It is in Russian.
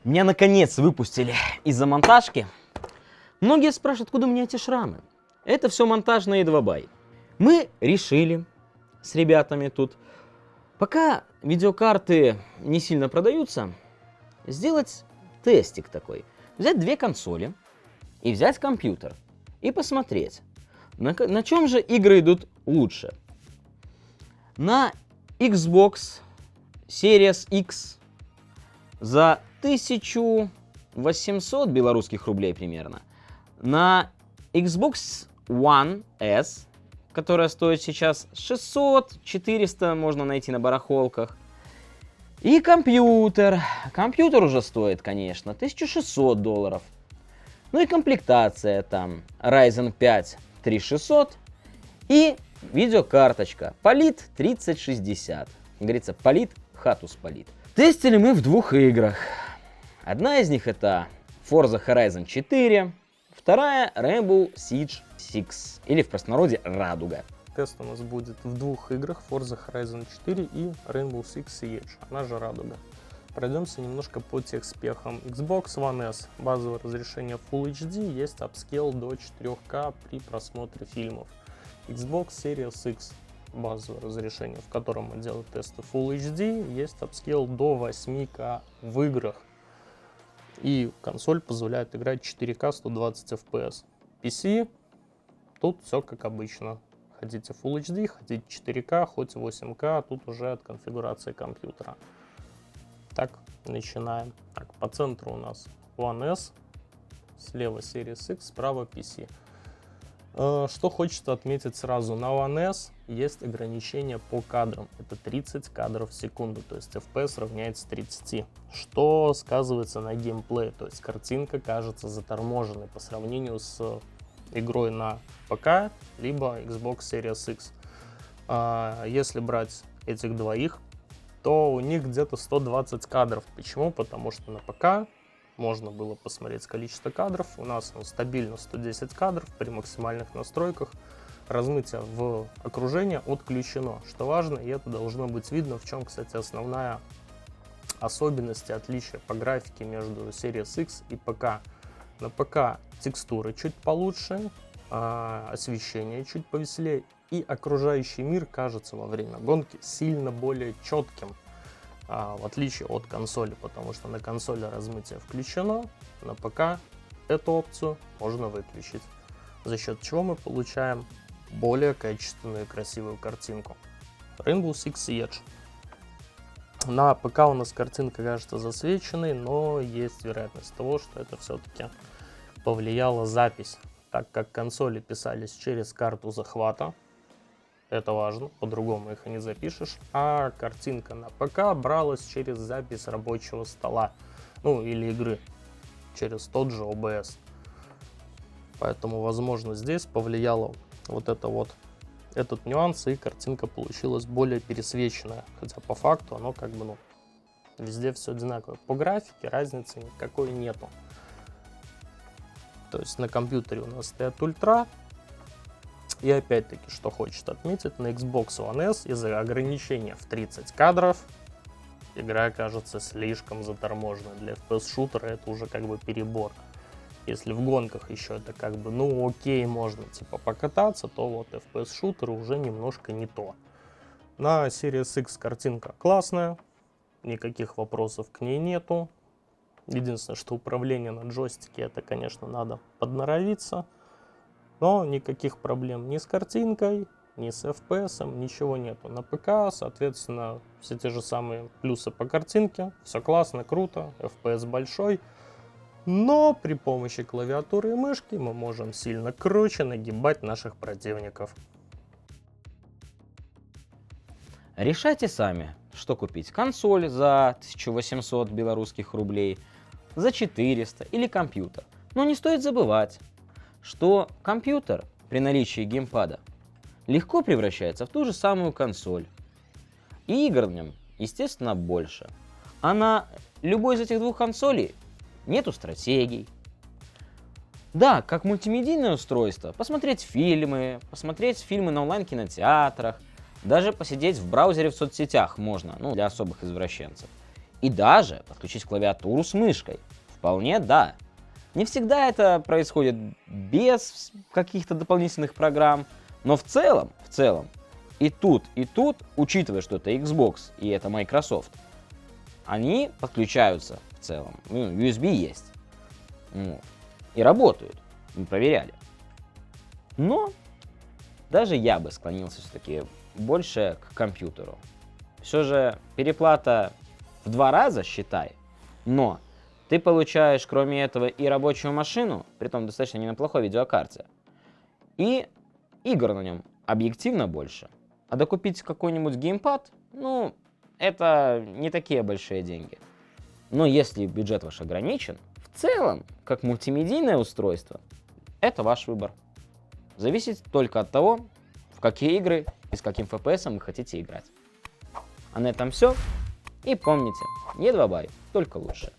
Меня наконец выпустили из-за монтажки. Многие спрашивают, откуда у меня эти шрамы. Это все монтаж на E2 Мы решили с ребятами тут, пока видеокарты не сильно продаются, сделать тестик такой. Взять две консоли и взять компьютер. И посмотреть, на чем же игры идут лучше. На Xbox Series X за 1800 белорусских рублей примерно. На Xbox One S, которая стоит сейчас 600-400, можно найти на барахолках. И компьютер. Компьютер уже стоит, конечно, $1600. Ну и комплектация там Ryzen 5 3600 и видеокарточка Polit 3060. Как говорится, Polit хату спалит. Тестили мы в двух играх. Одна из них это Forza Horizon 4, вторая Rainbow Siege 6, или в простонародье Радуга. Тест у нас будет в двух играх, Forza Horizon 4 и Rainbow Six Siege, она же Радуга. Пройдемся немножко по техспехам. Xbox One S, базовое разрешение Full HD, есть upscale до 4К при просмотре фильмов. Xbox Series X, базовое разрешение, в котором мы делаем тесты Full HD, есть upscale до 8К в играх. И консоль позволяет играть 4К 120 FPS. PC, тут все как обычно. Хотите Full HD, хотите 4К, хоть 8К, тут уже от конфигурации компьютера. Так, начинаем. Так, по центру у нас One S, слева Series X, справа PC. Что хочется отметить сразу, на One S есть ограничение по кадрам, это 30 кадров в секунду, то есть FPS равняется 30, что сказывается на геймплее, то есть картинка кажется заторможенной по сравнению с игрой на ПК, либо Xbox Series X. Если брать этих двоих, то у них где-то 120 кадров. Почему? Потому что на ПК можно было посмотреть количество кадров. У нас стабильно 110 кадров при максимальных настройках. Размытие в окружение отключено, что важно, и это должно быть видно, в чем, кстати, основная особенность и отличие по графике между Series X и ПК. На ПК текстуры чуть получше, освещение чуть повеселее, и окружающий мир кажется во время гонки сильно более четким, в отличие от консоли, потому что на консоли размытие включено, на ПК эту опцию можно выключить, за счет чего мы получаем более качественную и красивую картинку. Rainbow Six Siege. На ПК у нас картинка кажется засвеченной, но есть вероятность того, что это все-таки повлияла запись, так как консоли писались через карту захвата. Это важно, по-другому их и не запишешь. А картинка на ПК бралась через запись рабочего стола, ну или игры, через тот же OBS. Поэтому, возможно, здесь повлияло этот нюанс, и картинка получилась более пересвеченная. Хотя по факту оно как бы, везде все одинаково. По графике разницы никакой нету. То есть на компьютере у нас стоят ультра. И опять-таки, что хочет отметить, на Xbox One S из-за ограничения в 30 кадров игра кажется слишком заторможенной. Для FPS-шутера это уже как бы перебор. Если в гонках еще это как бы, окей, можно типа покататься, то вот FPS-шутеры уже немножко не то. На Series X картинка классная, никаких вопросов к ней нету. Единственное, что управление на джойстике, это, конечно, надо подноровиться. Но никаких проблем ни с картинкой, ни с FPS, ничего нету. На ПК, соответственно, все те же самые плюсы по картинке. Все классно, круто, FPS большой. Но при помощи клавиатуры и мышки мы можем сильно круче нагибать наших противников. Решайте сами, что купить. Консоль за 1800 белорусских рублей, за 400 или компьютер. Но не стоит забывать, что компьютер при наличии геймпада легко превращается в ту же самую консоль. И игр в нем, естественно, больше. А на любой из этих двух консолей нету стратегий. Да, как мультимедийное устройство, посмотреть фильмы на онлайн-кинотеатрах, даже посидеть в браузере в соцсетях можно, для особых извращенцев. И даже подключить клавиатуру с мышкой. Вполне да. Не всегда это происходит без каких-то дополнительных программ, но в целом, и тут, учитывая, что это Xbox и это Microsoft, они подключаются в целом. Ну, USB есть. Ну, и работают. Мы проверяли. Но даже я бы склонился все-таки больше к компьютеру. Все же переплата в 2 раза, считай, но ты получаешь, кроме этого, и рабочую машину, притом достаточно не на плохой видеокарте, и игр на нем объективно больше. А докупить какой-нибудь геймпад, ну, это не такие большие деньги. Но если бюджет ваш ограничен, в целом, как мультимедийное устройство, это ваш выбор. Зависит только от того, в какие игры и с каким FPS вы хотите играть. А на этом все. И помните, не 2 бай, только лучше.